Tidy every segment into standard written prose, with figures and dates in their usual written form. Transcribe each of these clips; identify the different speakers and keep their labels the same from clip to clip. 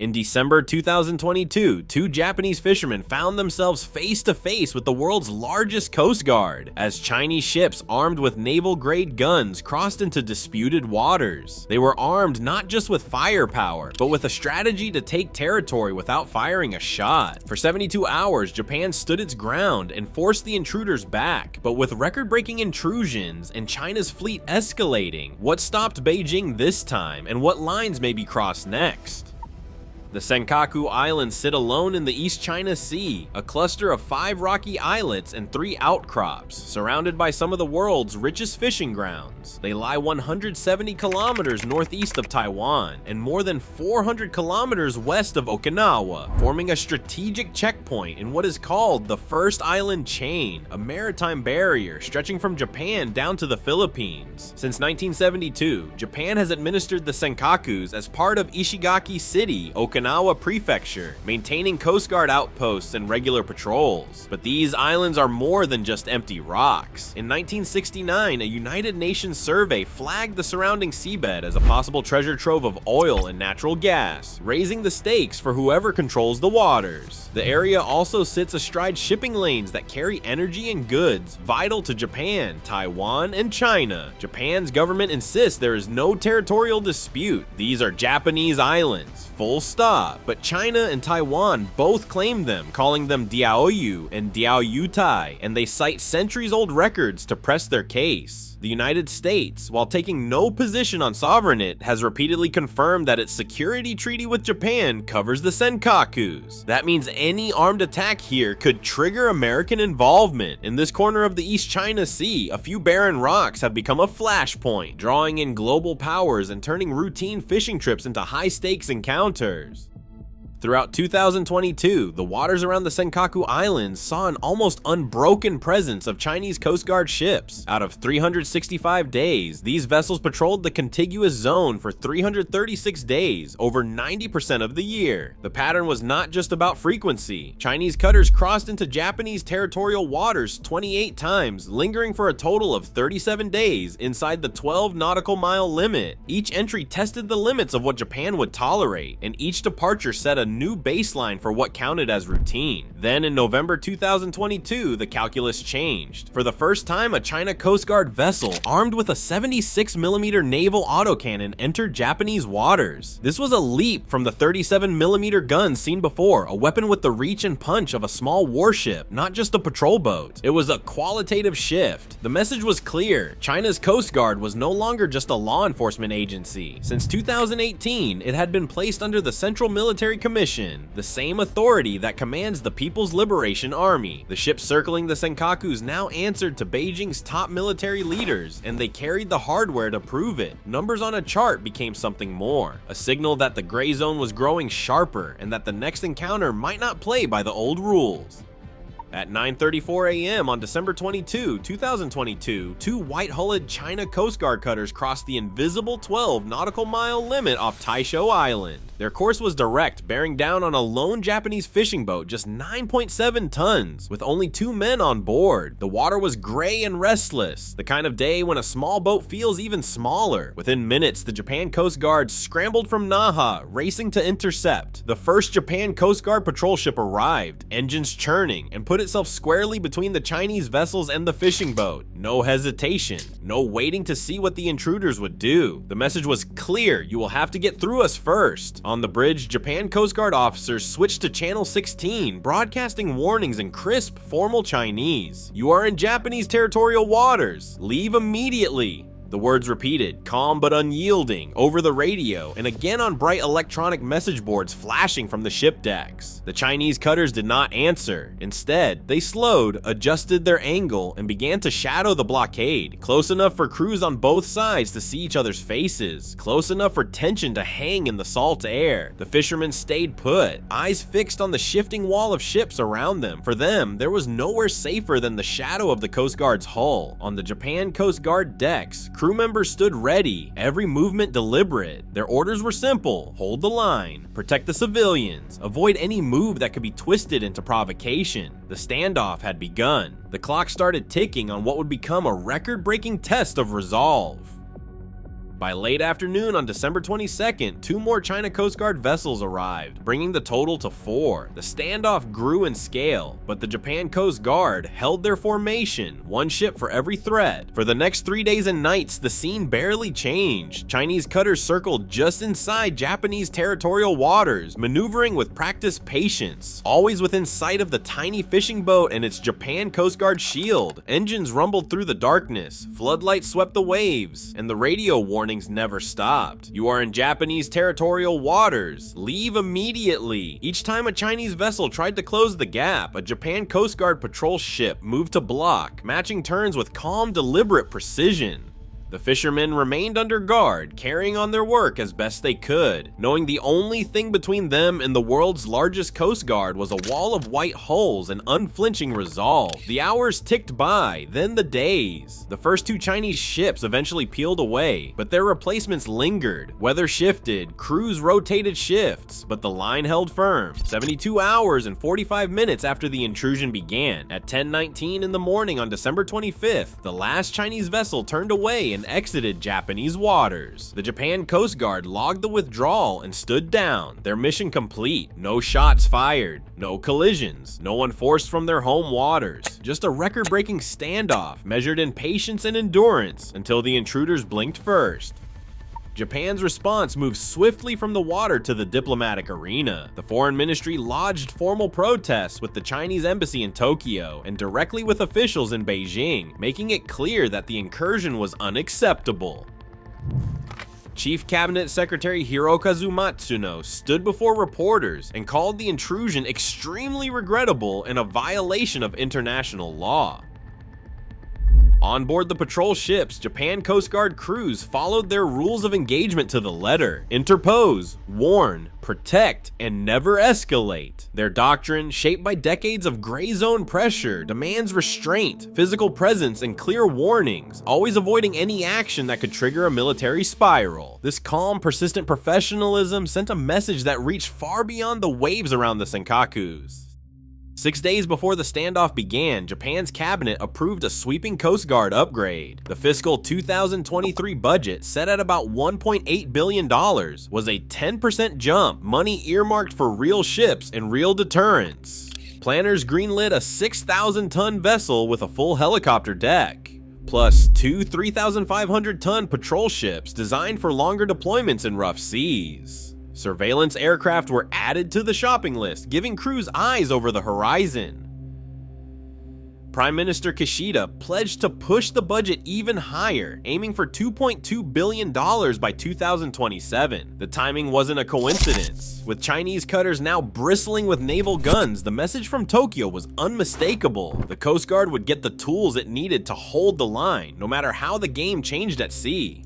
Speaker 1: In December 2022, two Japanese fishermen found themselves face to face with the world's largest coast guard as Chinese ships armed with naval-grade guns crossed into disputed waters. They were armed not just with firepower, but with a strategy to take territory without firing a shot. For 72 hours, Japan stood its ground and forced the intruders back, but with record-breaking intrusions and China's fleet escalating, what stopped Beijing this time and what lines may be crossed next? The Senkaku Islands sit alone in the East China Sea, a cluster of 5 rocky islets and 3 outcrops, surrounded by some of the world's richest fishing grounds. They lie 170 kilometers northeast of Taiwan and more than 400 kilometers west of Okinawa, forming a strategic checkpoint in what is called the First Island Chain, a maritime barrier stretching from Japan down to the Philippines. Since 1972, Japan has administered the Senkakus as part of Ishigaki City, Okinawa Prefecture, maintaining Coast Guard outposts and regular patrols. But these islands are more than just empty rocks. In 1969, a United Nations survey flagged the surrounding seabed as a possible treasure trove of oil and natural gas, raising the stakes for whoever controls the waters. The area also sits astride shipping lanes that carry energy and goods vital to Japan, Taiwan, and China. Japan's government insists there is no territorial dispute. These are Japanese islands, full stop. But China and Taiwan both claim them, calling them Diaoyu and Diaoyutai, and they cite centuries-old records to press their case. The United States, while taking no position on sovereignty, has repeatedly confirmed that its security treaty with Japan covers the Senkakus. That means any armed attack here could trigger American involvement. In this corner of the East China Sea, a few barren rocks have become a flashpoint, drawing in global powers and turning routine fishing trips into high-stakes encounters. Throughout 2022, the waters around the Senkaku Islands saw an almost unbroken presence of Chinese Coast Guard ships. Out of 365 days, these vessels patrolled the contiguous zone for 336 days, over 90% of the year. The pattern was not just about frequency. Chinese cutters crossed into Japanese territorial waters 28 times, lingering for a total of 37 days inside the 12 nautical mile limit. Each entry tested the limits of what Japan would tolerate, and each departure set a new baseline for what counted as routine. Then in November 2022, the calculus changed. For the first time, a China Coast Guard vessel armed with a 76mm naval autocannon entered Japanese waters. This was a leap from the 37mm guns seen before, a weapon with the reach and punch of a small warship, not just a patrol boat. It was a qualitative shift. The message was clear. China's Coast Guard was no longer just a law enforcement agency. Since 2018, it had been placed under the Central Military Commission, the same authority that commands the People's Liberation Army. The ships circling the Senkakus now answered to Beijing's top military leaders, and they carried the hardware to prove it. Numbers on a chart became something more, a signal that the gray zone was growing sharper and that the next encounter might not play by the old rules. At 9:34 a.m. on December 22, 2022, two white-hulled China Coast Guard cutters crossed the invisible 12 nautical mile limit off Taisho Island. Their course was direct, bearing down on a lone Japanese fishing boat just 9.7 tons, with only 2 men on board. The water was gray and restless, the kind of day when a small boat feels even smaller. Within minutes, the Japan Coast Guard scrambled from Naha, racing to intercept. The first Japan Coast Guard patrol ship arrived, engines churning, and put itself squarely between the Chinese vessels and the fishing boat. No hesitation, no waiting to see what the intruders would do. The message was clear: you will have to get through us first. On the bridge, Japan Coast Guard officers switched to Channel 16, broadcasting warnings in crisp, formal Chinese. "You are in Japanese territorial waters. Leave immediately." The words repeated, calm but unyielding, over the radio, and again on bright electronic message boards flashing from the ship decks. The Chinese cutters did not answer. Instead, they slowed, adjusted their angle, and began to shadow the blockade, close enough for crews on both sides to see each other's faces, close enough for tension to hang in the salt air. The fishermen stayed put, eyes fixed on the shifting wall of ships around them. For them, there was nowhere safer than the shadow of the Coast Guard's hull. On the Japan Coast Guard decks, crew members stood ready, every movement deliberate. Their orders were simple: hold the line, protect the civilians, avoid any move that could be twisted into provocation. The standoff had begun. The clock started ticking on what would become a record-breaking test of resolve. By late afternoon on December 22nd, 2 more China Coast Guard vessels arrived, bringing the total to 4. The standoff grew in scale, but the Japan Coast Guard held their formation, 1 ship for every threat. For the next 3 days and nights, the scene barely changed. Chinese cutters circled just inside Japanese territorial waters, maneuvering with practiced patience, always within sight of the tiny fishing boat and its Japan Coast Guard shield. Engines rumbled through the darkness, floodlights swept the waves, and the radio warnings never stopped. You are in Japanese territorial waters. Leave immediately. Each time a Chinese vessel tried to close the gap, a Japan Coast Guard patrol ship moved to block, matching turns with calm, deliberate precision. The fishermen remained under guard, carrying on their work as best they could, knowing the only thing between them and the world's largest coast guard was a wall of white hulls and unflinching resolve. The hours ticked by, then the days. The first 2 Chinese ships eventually peeled away, but their replacements lingered. Weather shifted, crews rotated shifts, but the line held firm. 72 hours and 45 minutes after the intrusion began, at 10:19 in the morning on December 25th, the last Chinese vessel turned away and exited Japanese waters. The Japan Coast Guard logged the withdrawal and stood down. Their mission complete. No shots fired, no collisions, no one forced from their home waters. Just a record-breaking standoff measured in patience and endurance until the intruders blinked first. Japan's response moved swiftly from the water to the diplomatic arena. The foreign ministry lodged formal protests with the Chinese embassy in Tokyo and directly with officials in Beijing, making it clear that the incursion was unacceptable. Chief Cabinet Secretary Hirokazu Matsuno stood before reporters and called the intrusion extremely regrettable and a violation of international law. On board the patrol ships, Japan Coast Guard crews followed their rules of engagement to the letter: interpose, warn, protect, and never escalate. Their doctrine, shaped by decades of gray zone pressure, demands restraint, physical presence, and clear warnings, always avoiding any action that could trigger a military spiral. This calm, persistent professionalism sent a message that reached far beyond the waves around the Senkakus. 6 days before the standoff began, Japan's cabinet approved a sweeping Coast Guard upgrade. The fiscal 2023 budget, set at about $1.8 billion, was a 10% jump, money earmarked for real ships and real deterrence. Planners greenlit a 6,000-ton vessel with a full helicopter deck, plus 2 3,500-ton patrol ships designed for longer deployments in rough seas. Surveillance aircraft were added to the shopping list, giving crews eyes over the horizon. Prime Minister Kishida pledged to push the budget even higher, aiming for $2.2 billion by 2027. The timing wasn't a coincidence. With Chinese cutters now bristling with naval guns, the message from Tokyo was unmistakable. The Coast Guard would get the tools it needed to hold the line, no matter how the game changed at sea.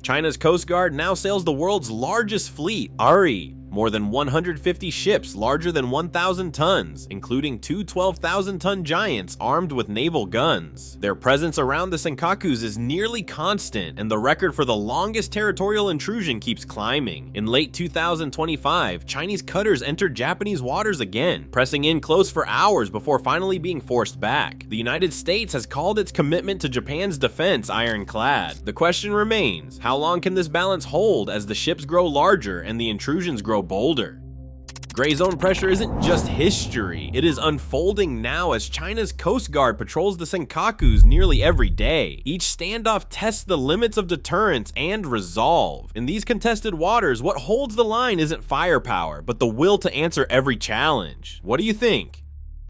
Speaker 1: China's Coast Guard now sails the world's largest fleet, ARI, more than 150 ships larger than 1,000 tons, including 2 12,000-ton giants armed with naval guns. Their presence around the Senkakus is nearly constant, and the record for the longest territorial intrusion keeps climbing. In late 2025, Chinese cutters entered Japanese waters again, pressing in close for hours before finally being forced back. The United States has called its commitment to Japan's defense ironclad. The question remains, how long can this balance hold as the ships grow larger and the intrusions grow bolder? Gray zone pressure isn't just history, it is unfolding now as China's Coast Guard patrols the Senkakus nearly every day. Each standoff tests the limits of deterrence and resolve. In these contested waters, what holds the line isn't firepower, but the will to answer every challenge. What do you think?